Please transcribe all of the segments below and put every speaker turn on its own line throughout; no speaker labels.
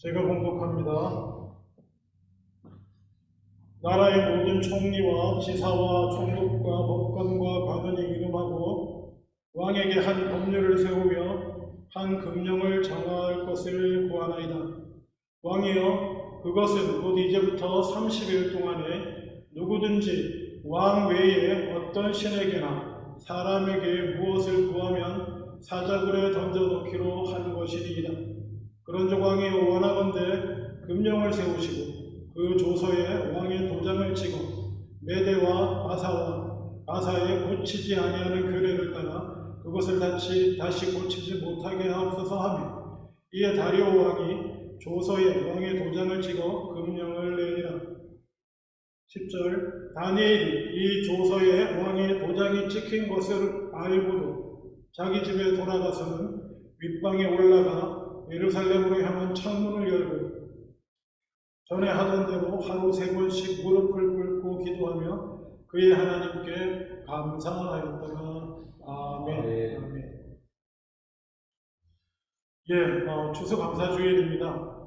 제가 봉독합니다. 나라의 모든 총리와 지사와 총독과 법관과 관원이 이름하고 왕에게 한 법률을 세우며 한 금령을 정할 것을 구하나이다. 왕이여, 그것은 곧 이제부터 30일 동안에 누구든지 왕 외에 어떤 신에게나 사람에게 무엇을 구하면 사자굴에 던져넣기로 한 것이니이다. 그런즉 왕이 원하건대 금령을 세우시고 그 조서에 왕의 도장을 찍어 메대와 아사에 고치지 아니하는 규례를 따라 그것을 다시 고치지 못하게 하옵소서 하며, 이에 다리오 왕이 조서에 왕의 도장을 찍어 금령을 내리라. 10절. 다니엘이 이 조서에 왕의 도장이 찍힌 것을 알고도 자기 집에 돌아가서는 윗방에 올라가 예루살렘으로 향한 창문을 열고 전에 하던 대로 하루 3번씩 무릎을 꿇고 기도하며 그의 하나님께 감사하였더라. 아멘. 아멘. 추수감사주일입니다.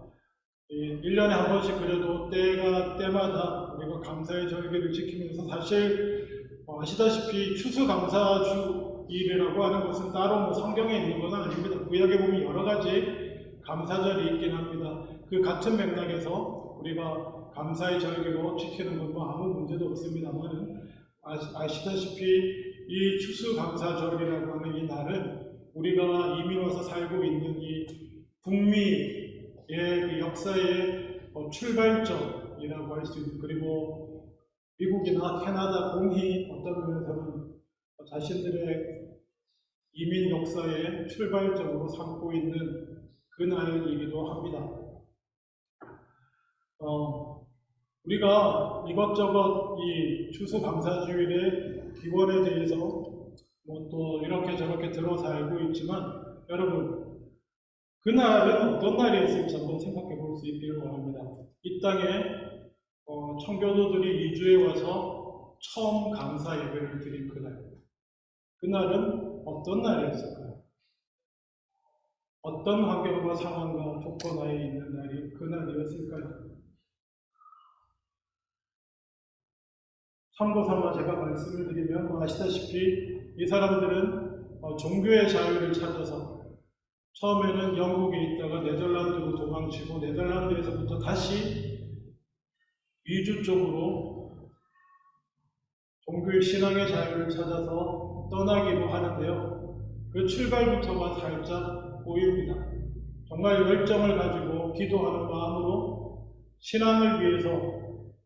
1년에 한 번씩 그래도 때마다 우리가 감사의 절기를 지키면서, 사실 아시다시피 추수감사주일이라고 하는 것은 따로 성경에 있는 건 아닙니다. 구약에 보면 여러 가지 감사절이 있긴 합니다. 그 같은 맥락에서 우리가 감사의 절기로 지키는 건 아무 문제도 없습니다만, 아시다시피 이 추수감사절이라고 하는 이 날은 우리가 이민 와서 살고 있는 이 북미의 그 역사의 출발점이라고 할 수 있는, 그리고 미국이나 캐나다 공히 어떤 면에서는 자신들의 이민 역사의 출발점으로 삼고 있는 그날이기도 합니다. 우리가 이것저것 이 추수감사주일의 기원에 대해서 또 이렇게 저렇게 들어서 알고 있지만, 여러분, 그날은 어떤 날이었을지 한번 생각해 볼 수 있기를 원합니다. 이 땅에 청교도들이 이주해 와서 처음 감사 예배를 드린 그날은 어떤 날이었을까요? 어떤 환경과 상황과 조건 하에 있는 날이 그날이었을까요? 참고삼아 제가 말씀을 드리면, 아시다시피 이 사람들은 종교의 자유를 찾아서 처음에는 영국에 있다가 네덜란드로 도망치고 네덜란드에서부터 다시 이주 쪽으로 종교의 신앙의 자유를 찾아서 떠나기로 하는데요. 그 출발부터가 살짝 보입니다. 정말 열정을 가지고 기도하는 마음으로 신앙을 위해서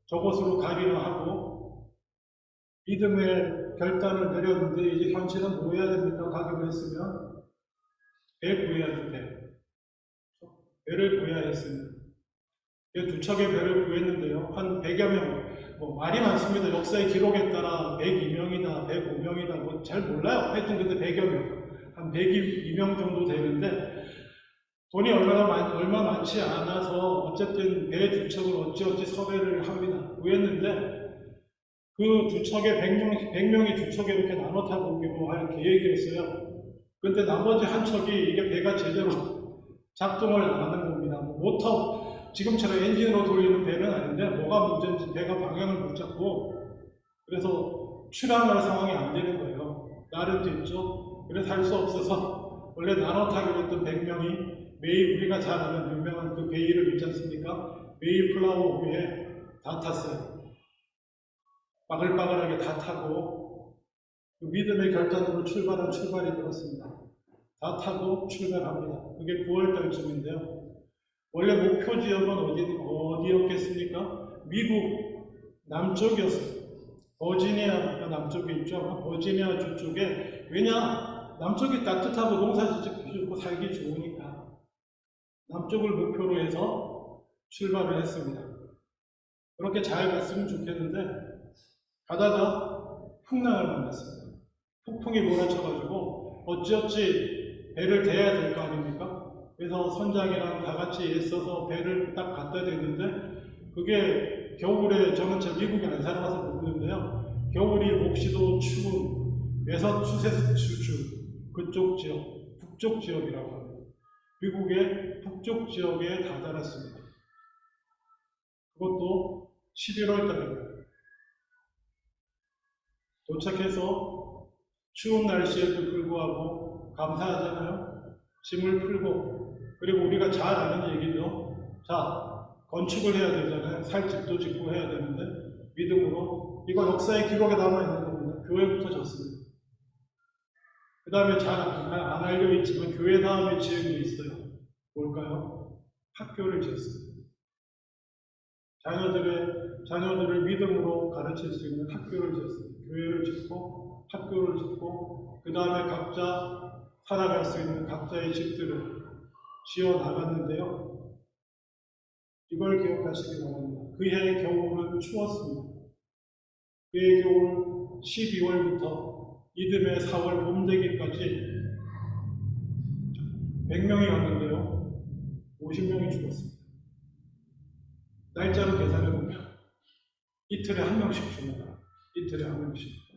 저곳으로 가기로 하고 믿음의 결단을 내렸는데, 이제 현실은 뭐 해야 됩니까? 가기로 했으면 배 구해야죠. 배를 구해야 했습니다. 두 척의 배를 구했는데요. 한 100여 명, 말이 많습니다. 역사의 기록에 따라 102명이다, 105명이다, 잘 몰라요. 하여튼 근데 100여 명, 한 102명 정도 되는데, 돈이 얼마 많지 않아서 어쨌든 배 2척을 어찌어찌 섭외를 합니다. 구했는데, 그 2척에 100명이 2척에 이렇게 나눠 타고 오기로 할 계획이었어요. 근데 나머지 한 척이 이게 배가 제대로 작동을 안 하는 겁니다. 모터, 지금처럼 엔진으로 돌리는 배는 아닌데 뭐가 문제인지 배가 방향을 못 잡고, 그래서 출항할 상황이 안 되는 거예요. 날은 됐죠. 그래서 할 수 없어서 원래 나눠 타기로 했던 100명이 우리가 잘 아는 유명한 그 배 이름 있지 않습니까? 메이플라워 위에 다 탔어요. 바글바글하게 다 타고 그 믿음의 결단으로 출발이 되었습니다. 다 타고 출발합니다. 그게 9월달쯤인데요. 원래 목표 지역은 어디였겠습니까? 미국 남쪽이었어요. 버지니아가 남쪽에 있죠. 버지니아 주 쪽에, 왜냐? 남쪽이 따뜻하고 농사 짓고 살기 좋으니까 남쪽을 목표로 해서 출발을 했습니다. 그렇게 잘 갔으면 좋겠는데, 가다가 풍랑을 만났습니다. 폭풍이 몰아쳐가지고 어찌어찌 배를 대야 될 거 아닙니까? 그래서 선장이랑 다 같이 애써서 배를 딱 갖다 대는데, 그게 겨울에, 저는 미국에 안 살아서 모르는데요, 겨울이 몹시도 추운 매서추세츠주 그쪽 지역, 북쪽 지역이라고 합니다. 미국의 북쪽 지역에 다다랐습니다. 그것도 11월 달입니다. 도착해서 추운 날씨에도 불구하고 감사하잖아요. 짐을 풀고, 그리고 우리가 잘 아는 얘기죠. 자, 건축을 해야 되잖아요. 살 집도 짓고 해야 되는데 믿음으로, 이거 역사의 기록에 남아있는 겁니다. 교회부터 졌습니다. 그 다음에 잘 안 알려 있지만 교회 다음에 지은 게 있어요. 뭘까요? 학교를 지었습니다. 자녀들을 믿음으로 가르칠 수 있는 학교를 지었습니다. 교회를 짓고 학교를 짓고, 그 다음에 각자 살아갈 수 있는 각자의 집들을 지어 나갔는데요. 이걸 기억하시기 바랍니다. 그해 겨울은 추웠습니다. 그해 겨울 12월부터 이듬해 4월 봄 되기까지 100명이 왔는데요. 50명이 죽었습니다. 날짜로 계산해보면 이틀에 한 명씩 죽는다. 이틀에 한 명씩.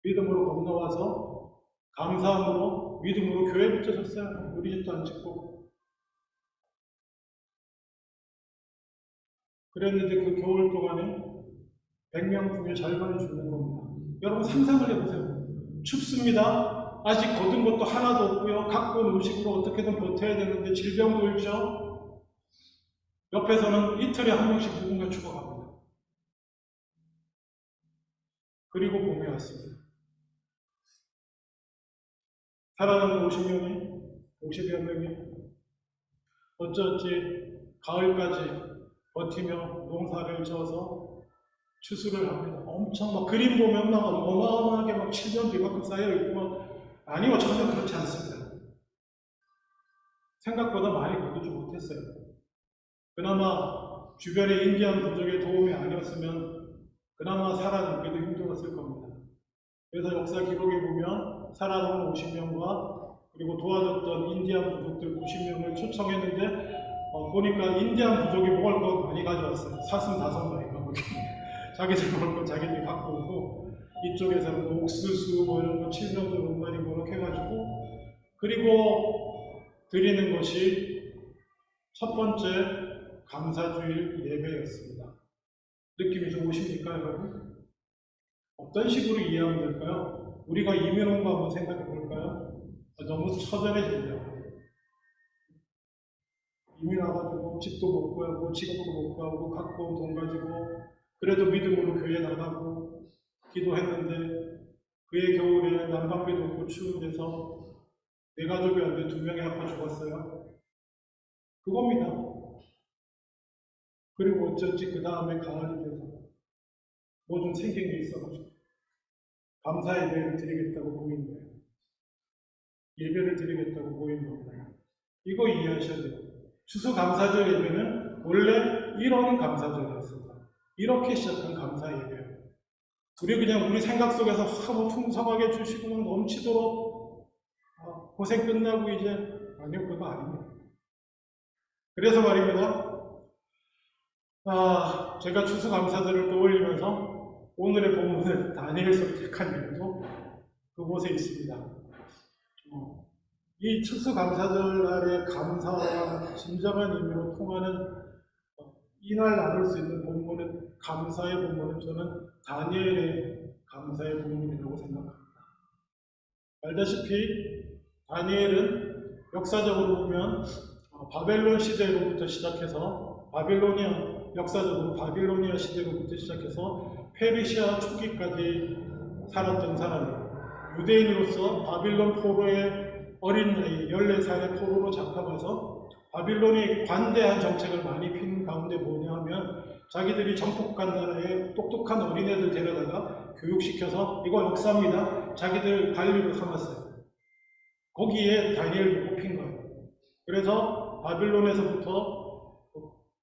믿음으로 건너와서 감사함으로 믿음으로 교회부터 졌어요. 우리 집도 안 짓고. 그랬는데 그 겨울 동안에 100명 중에 절반이 죽는 겁니다. 여러분 상상을 해보세요. 춥습니다. 아직 거둔 것도 하나도 없고요. 갖고 온 음식으로 어떻게든 버텨야 되는데 질병도 있죠. 옆에서는 이틀에 한 명씩 누군가 죽어갑니다. 그리고 봄이 왔습니다. 살아남은 50여 명이 어쩌지 가을까지 버티며 농사를 져서 추수를 합니다. 엄청 막 그림 보면 막 어마어마하게 막 7년 뒤만큼 쌓여있고 막, 아니요, 전혀 그렇지 않습니다. 생각보다 많이 거두지 못했어요. 그나마 주변의 인디안 부족의 도움이 아니었으면 그나마 살아남기도 힘들었을 겁니다. 그래서 역사 기록에 보면 살아남은 50명과 그리고 도와줬던 인디안 부족들 90명을 초청했는데 보니까 인디안 부족이 먹을 거 많이 가져왔어요. 사슴 5마리가 자기들 먹을 거 자기들이 갖고 오고, 이쪽에서는 옥수수 뭐 이런 거 7년 전 5마리 뭐 이렇게 해가지고, 그리고 드리는 것이 첫 번째 감사주일 예배였습니다. 느낌이 좀 오십니까, 여러분? 어떤 식으로 이해하면 될까요? 우리가 이민 온 거 한번 생각해 볼까요? 너무 처절해진다. 이민 와가지고 집도 못 구하고 직업도 못 구하고 갖고 온 돈 가지고 그래도 믿음으로 교회 나가고 기도했는데, 그의 겨울에 난방비도 없고 추운 데서 내 가족이 안 돼 2명이 아파 죽었어요. 그겁니다. 그리고 어쩌지 그 다음에 가을이 돼서 뭐 좀 생긴 게 있어가지고 감사 예배를 드리겠다고 모인 거예요. 예배를 드리겠다고 모인 겁니다. 이거 이해하셔야 돼요. 추수감사절 예배는 원래 이런 감사절이었습니다. 이렇게 시작한 감사 예배예요. 우리 생각 속에서 뭐 풍성하게 주시고 막 넘치도록 고생 끝나고 이제, 아니요, 그거 아닙니다. 그래서 말입니다. 제가 추수감사절을 떠올리면서 오늘의 본문을 다니엘서 택한 이유도 그곳에 있습니다. 이 추수감사절 날의 감사와 진정한 의미로 통하는 이날 나눌 수 있는 본문은, 감사의 본문은 저는 다니엘의 감사의 본문이라고 생각합니다. 알다시피 다니엘은 역사적으로 보면 바벨론 시대로부터 시작해서 역사적으로 바빌로니아 시대로부터 시작해서 페르시아 초기까지 살았던 사람이에요. 유대인으로서 바빌론 포로의 어린 나이 14살의 포로로 잡혀가서 바빌론이 관대한 정책을 많이 핀 가운데 뭐냐 하면, 자기들이 정복한 나라에 똑똑한 어린애들 데려다가 교육시켜서, 이거 역사입니다, 자기들 관리로 삼았어요. 거기에 다니엘도 뽑힌 거예요. 그래서 바빌론에서부터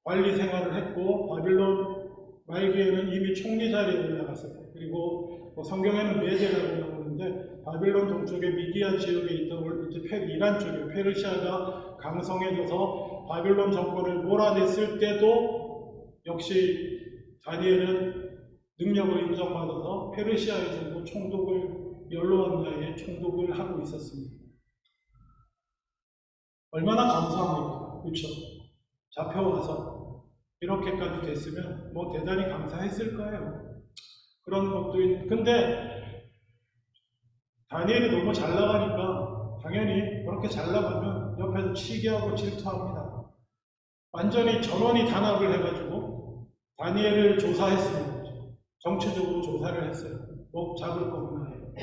관리 생활을 했고, 바빌론 말기에는 이미 총리 자리에 올라갔어요. 그리고 성경에는 메대라고 나오는데, 바빌론 동쪽의 미디안 지역에 있던 이제 이란 쪽에 페르시아가 강성해져서 바빌론 정권을 몰아냈을 때도 역시 다니엘은 능력을 인정받아서 페르시아에서도 총독을, 연로한 나이에 총독을 하고 있었습니다. 얼마나 감사합니까? 그렇죠? 잡혀와서 이렇게까지 됐으면 뭐 대단히 감사했을 거예요. 그런 것도 근데 다니엘이 너무 잘 나가니까 당연히 그렇게 잘 나가면 옆에서 치기하고 질투합니다. 완전히 전원이 단합을 해가지고 다니엘을 조사했습니다. 정치적으로 조사를 했어요. 뭐 잡을 거구나 해요.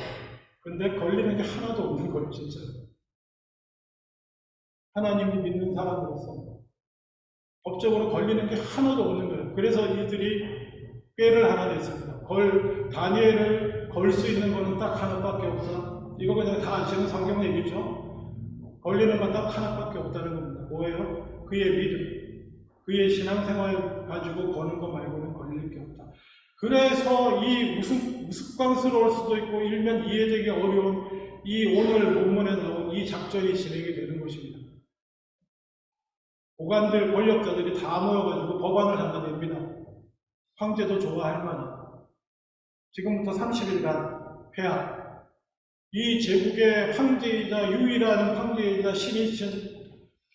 근데 걸리는 게 하나도 없는 거예요, 진짜. 하나님을 믿는 사람으로서 법적으로 걸리는 게 하나도 없는 거예요. 그래서 이들이 꾀를 하나 냈습니다. 다니엘을 걸 수 있는 거는 딱 하나밖에 없다. 이거 그냥 다 아시는 성경 얘기죠. 걸리는 건 딱 하나밖에 없다는 겁니다. 뭐예요? 그의 믿음, 그의 신앙생활 가지고 거는 거 말고는 걸릴 게 없다. 그래서 이 우스꽝스러울 수도 있고 일면 이해되기 어려운 이 오늘 본문에 나온 이 작전이 진행이 되는 것입니다. 고관들, 권력자들이 다 모여가지고 법안을 하나 냅니다. 황제도 좋아할 만한 지금부터 30일간 폐하. 이 제국의 황제이자 유일한 황제이자 신이신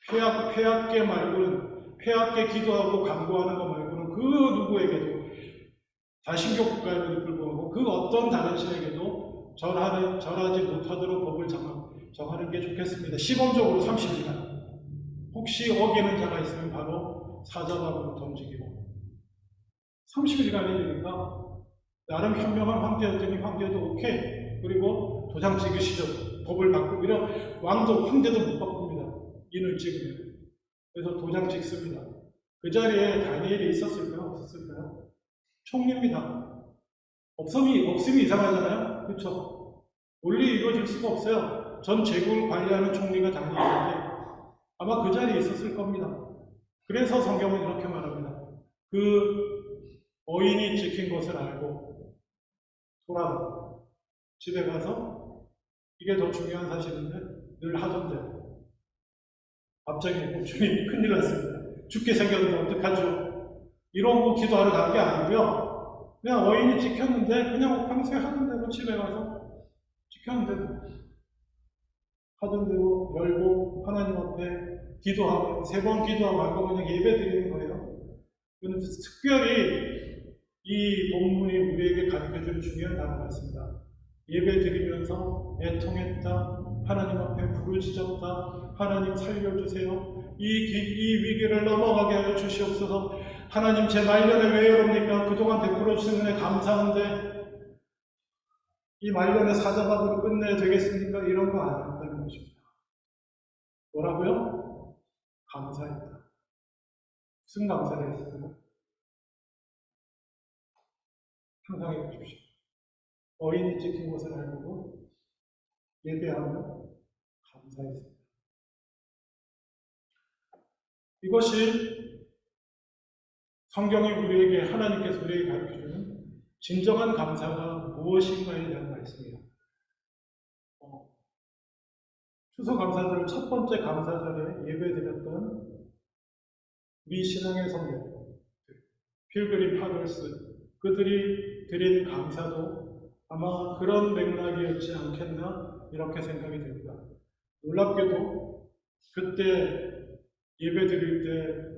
폐하께 말고는 폐하께 기도하고 간구하는 것 말고는 그 누구에게도 다신교 국가에도 불구하고 그 어떤 다른 신에게도 절하지 못하도록 법을 정하는 게 좋겠습니다. 시범적으로 30일간. 혹시 어기는 자가 있으면 바로 사자박으로 던지기로. 30일간이 되니까 나름 현명한 황제였더니 황제도 오케이. 그리고 도장 찍으시죠. 법을 바꾸기로 왕도 황제도 못 바꿉니다. 인을 찍으면. 그래서 도장 찍습니다. 그 자리에 다니엘이 있었을까요? 없었을까요? 총리입니다. 없음이 이상하잖아요? 그렇죠? 원리 이루어질 수가 없어요. 전 제국을 관리하는 총리가 다니엘인데 아마 그 자리에 있었을 겁니다. 그래서 성경은 이렇게 말합니다. 그 어인이 찍힌 것을 알고 돌아가 집에 가서 이게 더 중요한 사실인데 늘 하던 대로 갑자기 주님 큰일 났습니다. 죽게 생겼는데 어떡하죠? 이러고 기도하러 간 게 아니고요. 그냥 어인이 찍혔는데 그냥 평소에 하던 대로 집에 가서 찍혔는데 하던 대로 열고 하나님 앞에 기도하고 3번 기도하고 말고 그냥 예배 드리는 거예요. 그런데 특별히 이 본문이 우리에게 가르쳐주는 중요한 단어가 있습니다. 예배 드리면서 애통했다. 하나님 앞에 부르짖었다. 하나님 살려주세요. 이 위기를 넘어가게 하여 주시옵소서. 하나님 제 말년에 왜 이럽니까? 그동안 베풀어 주신 은혜 감사한데 이 말년에 사자박으로 끝내야 되겠습니까? 이런 거 아니었다는 것입니다. 뭐라고요? 감사했다. 무슨 감사를 했을까요? 상상해 보십시오. 어인이 찍힌 것을 알고 예배하며 감사했습니다. 이것이 성경이 우리에게 하나님께서 우리에게 가르쳐주는 진정한 감사가 무엇인가에 대한 말씀이에요. 추수감사절 첫 번째 감사절에 예배드렸던 우리 신앙의 성령 필그림 파더스 그들이 드린 감사도 아마 그런 맥락이었지 않겠나 이렇게 생각이 됩니다. 놀랍게도 그때 예배 드릴 때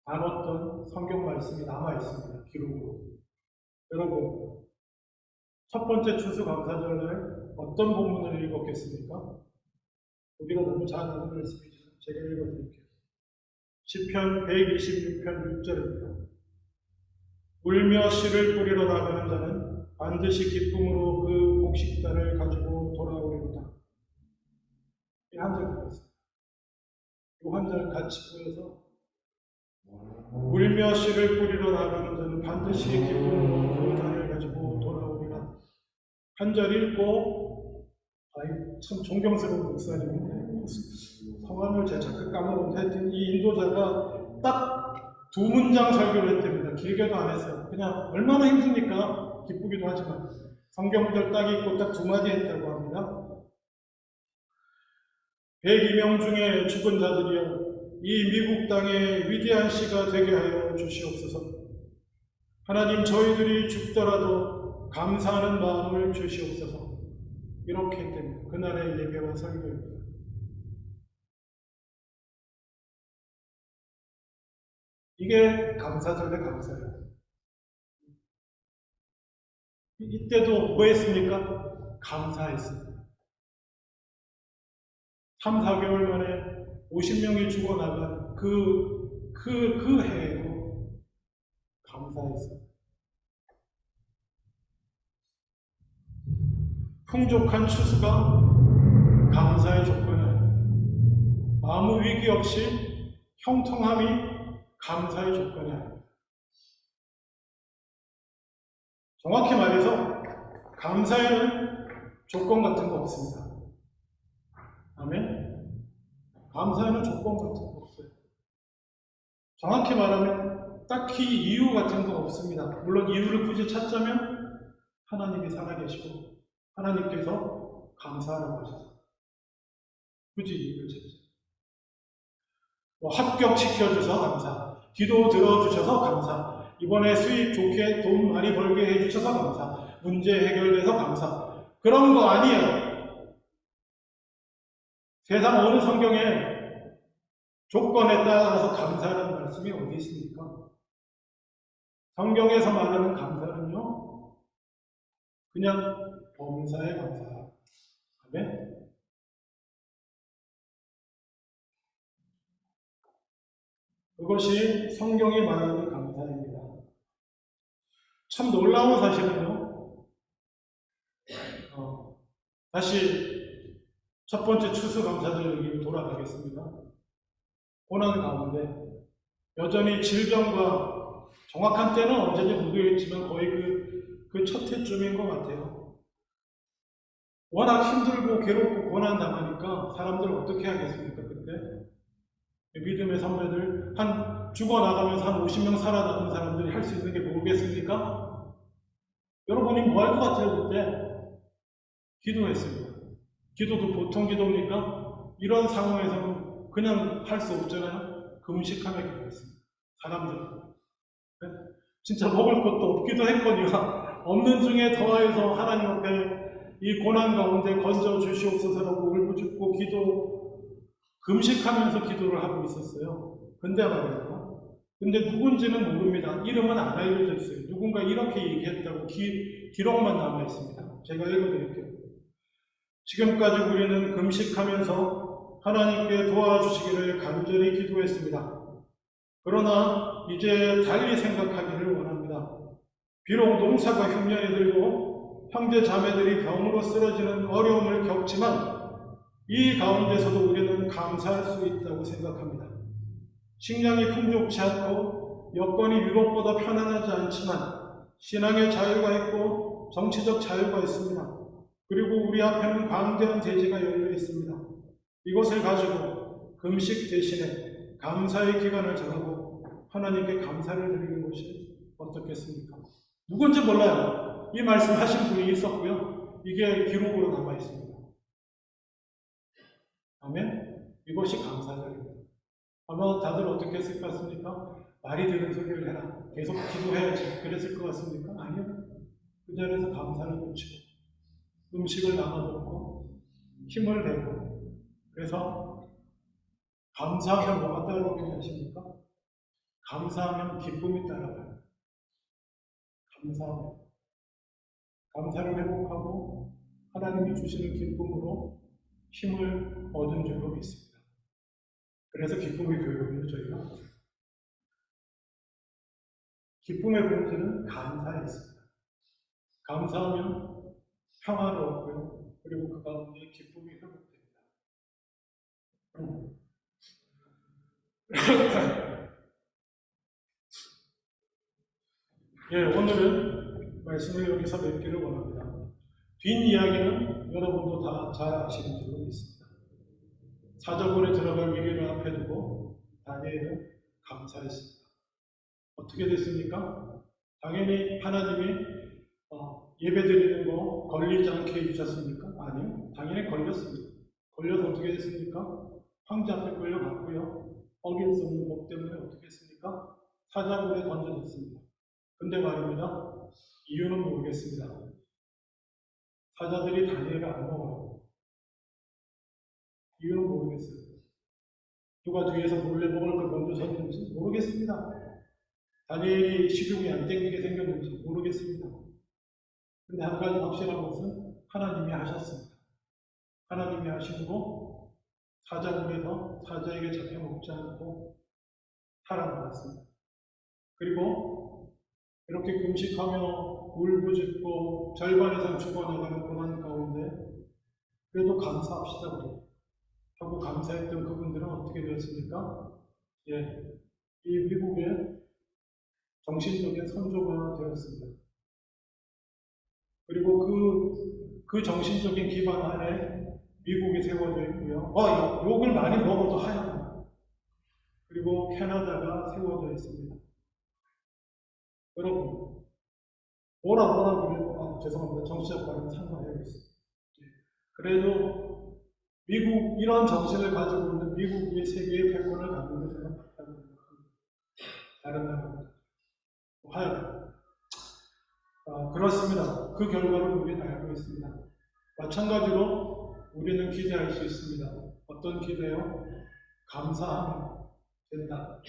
나눴던 성경 말씀이 남아 있습니다. 기록으로. 여러분, 첫 번째 추수감사절날 어떤 본문을 읽었겠습니까? 우리가 너무 잘 아는 말씀이죠. 제가 읽어드릴게요. 시편 126편 6절입니다. 울며 씨를 뿌리러 나가는 자는 반드시 기쁨으로 그 곡식단을 가지고 돌아오리로다. 이 한 절 보겠습니다. 이 한 절 같이 보여서 울며 씨를 뿌리러 나가는 자는 반드시 기쁨으로 그 단을 가지고 돌아오리라. 한 절 읽고 참 존경스러운 목사님인데 성함을 제가 자꾸 까먹었는데 하여튼 이 인도자가 딱 2문장 설교를 했답니다. 길게도 안 했어요. 그냥 얼마나 힘드니까 기쁘기도 하지만 성경절 딱 읽고 딱 2마디 했다고 합니다. 102명 중에 죽은 자들이여 이 미국 땅의 위대한 시가 되게 하여 주시옵소서. 하나님 저희들이 죽더라도 감사하는 마음을 주시옵소서. 이렇게 했답니다. 그날의 예배와 설교입니다. 이게 감사절의 감사예요. 이때도 뭐 했습니까? 감사했습니다. 3, 4개월 만에 50명이 죽어나간 그 해에도 감사했습니다. 풍족한 추수가 감사의 조건이에요. 아무 위기 없이 형통함이 감사의 조건이에요. 정확히 말해서 감사에는 조건 같은 거 없습니다. 아멘? 감사에는 조건 같은 거 없어요. 정확히 말하면 딱히 이유 같은 거 없습니다. 물론 이유를 굳이 찾자면 하나님이 살아계시고 하나님께서 감사하라고 하셔서 굳이 이유를 찾죠. 합격시켜주셔서 감사, 기도 들어주셔서 감사, 이번에 수입 좋게 돈 많이 벌게 해주셔서 감사, 문제 해결돼서 감사. 그런 거 아니에요. 세상 어느 성경에 조건에 따라서 감사라는 말씀이 어디 있습니까? 성경에서 말하는 감사는요, 그냥 범사에 감사. 아멘? 그것이 성경이 말하는 감사입니다. 참 놀라운 사실은요, 다시 첫 번째 추수감사절에게 돌아가겠습니다. 고난 가운데 여전히 질병과 정확한 때는 언제인지 모르겠지만 거의 그 첫 해쯤인 것 같아요. 워낙 힘들고 괴롭고 고난 당하니까 사람들 어떻게 하겠습니까, 그때? 믿음의 선배들, 죽어나가면서 한 50명 살아남은 사람들이 할 수 있는 게 뭐겠습니까? 여러분이 뭐 할 것 같아요, 그때? 기도했습니다. 기도도 보통 기도입니까? 이런 상황에서는 그냥 할 수 없잖아요. 금식하며 기도했습니다. 사람들. 진짜 먹을 것도 없기도 했거니와 없는 중에 더하여서 하나님 앞에 이 고난 가운데 건져 주시옵소서라고 울부짖고 금식하면서 기도를 하고 있었어요. 근데 말이에요. 근데 누군지는 모릅니다. 이름은 안 알려져 있어요. 누군가 이렇게 얘기했다고 기록만 남아 있습니다. 제가 읽어드릴게요. 지금까지 우리는 금식하면서 하나님께 도와주시기를 간절히 기도했습니다. 그러나 이제 달리 생각하기를 원합니다. 비록 농사가 흉년이 들고 형제 자매들이 병으로 쓰러지는 어려움을 겪지만 이 가운데서도 우리는 감사할 수 있다고 생각합니다. 식량이 풍족치 않고 여건이 유럽보다 편안하지 않지만 신앙의 자유가 있고 정치적 자유가 있습니다. 그리고 우리 앞에는 광대한 대지가 열려 있습니다. 이것을 가지고 금식 대신에 감사의 기간을 정하고 하나님께 감사를 드리는 것이 어떻겠습니까? 누군지 몰라요. 이 말씀 하신 분이 있었고요. 이게 기록으로 남아 있습니다. 아멘? 이것이 감사절입니다. 아마 다들 어떻게 했을 것 같습니까? 말이 되는 소리를 해라. 계속 기도해야지. 그랬을 것 같습니까? 아니요. 그 자리에서 감사를 붙이고 음식을 나눠 먹고 힘을 내고 그래서 감사하면 뭐가 따라오게 하십니까? 감사하면 기쁨이 따라가요. 감사하면 감사를 회복하고 하나님이 주시는 기쁨으로 힘을 얻은 줄로 믿습니다. 그래서 기쁨의 교육을 저희가 기쁨의 본질은 감사에 있습니다. 감사하면 평화를 얻고요. 그리고 그 가운데 기쁨이 회복됩니다. 오늘은 말씀을 여기서 맺기를 원합니다. 뒷이야기는 여러분도 다 잘 아시는 줄로 믿습니다. 사자굴에 들어갈 위기를 앞에 두고 다니엘은 감사했습니다. 어떻게 됐습니까? 당연히 하나님이 예배드리는 거 걸리지 않게 해주셨습니까? 아니요. 당연히 걸렸습니다. 걸려서 어떻게 됐습니까? 황제 앞에 끌려갔고요. 어길 수 없는 법 때문에 어떻게 했습니까? 사자굴에 던져졌습니다. 근데 말입니다. 이유는 모르겠습니다. 사자들이 다니엘을 안 먹어요. 이유는 모르겠어요. 누가 뒤에서 몰래 먹을 걸 던져줬는지 모르겠습니다. 다니엘이 식욕이 안 땡기게 생겼는지 모르겠습니다. 근데 한 가지 확실한 것은 하나님이 하셨습니다. 하나님이 하시고 사자굴에서 사자에게 잡혀 먹지 않고 살아나왔습니다. 그리고 이렇게 금식하며 울부짖고 절반 이상 죽어나가는 고난 가운데 그래도 감사합시다 우리. 하고 감사했던 그분들은 어떻게 되었습니까? 예, 이 미국의 정신적인 선조가 되었습니다. 그리고 그 정신적인 기반 안에 미국이 세워져 있고요. 욕을 많이 먹어도 하얀. 그리고 캐나다가 세워져 있습니다. 여러분, 뭐라 그래도, 죄송합니다. 정치적 발언 참고해야겠습니다. 그래도 미국, 이런 정신을 가지고 있는 미국이 세계의 패권을 갖는 데 저는 맞다고 생각합니다. 다른 나라보다. 하여간. 그렇습니다. 그 결과를 우리는 알고 있습니다. 마찬가지로 우리는 기대할 수 있습니다. 어떤 기대요? 감사하면 된다.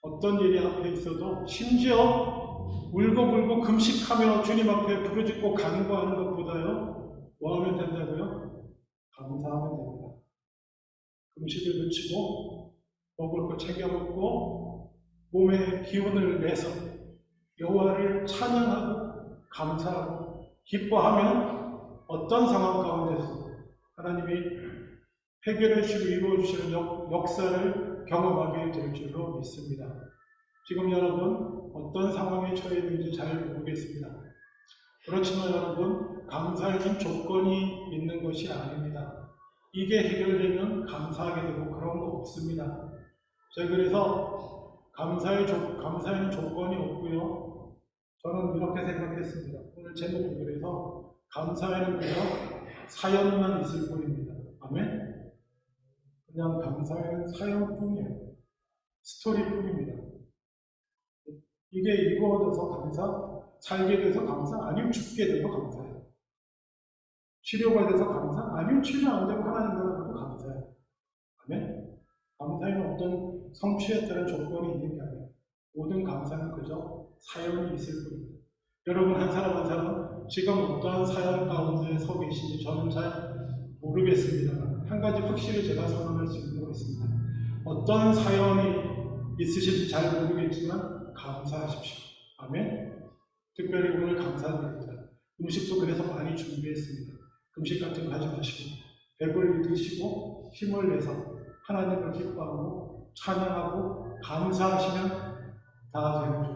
어떤 일이 앞에 있어도 심지어 울고불고 금식하며 주님 앞에 부르짖고 간구하는 것보다요, 뭐 하면 된다고요? 감사하면 됩니다. 금식을 그치고 먹을 거 챙겨 먹고 몸에 기운을 내서 여호와를 찬양하고 감사하고 기뻐하면 어떤 상황 가운데서 하나님이 해결해 주시고 이루어 주시는 역사를 경험하게 될 줄로 믿습니다. 지금 여러분 어떤 상황에 처해 있는지 잘 모르겠습니다. 그렇지만 여러분 감사에는 조건이 있는 것이 아닙니다. 이게 해결되면 감사하게 되고 그런 거 없습니다. 제가 그래서 감사에는 조건이 없고요. 저는 이렇게 생각했습니다. 오늘 제목을 그래서 감사에는 그저 사연만 있을 뿐입니다. 아멘? 그냥 감사에는 사연뿐이에요. 스토리뿐입니다. 이게 이루어져서 감사, 살게 돼서 감사, 아니면 죽게 돼서 감사해요. 치료가 돼서 감사, 아니면 치료 안 되고 하나님 나라도 감사해요. 아멘? 감사에는 어떤 성취에 따른 조건이 있는 게 아니에요. 모든 감사는 그저 사연이 있을 뿐입니다. 여러분 한 사람 한 사람 지금 어떠한 사연 가운데 서 계신지 저는 잘 모르겠습니다만 한 가지 확실히 제가 선언할 수 있는 거 있습니다. 어떤 사연이 있으신지 잘 모르겠지만 감사하십시오. 아멘. 특별히 오늘 감사드립니다. 음식도 그래서 많이 준비했습니다. 음식 같은 거 하지 마시고 배불리 드시고 힘을 내서 하나님을 기뻐하고 찬양하고 감사하시면 다 되는 줄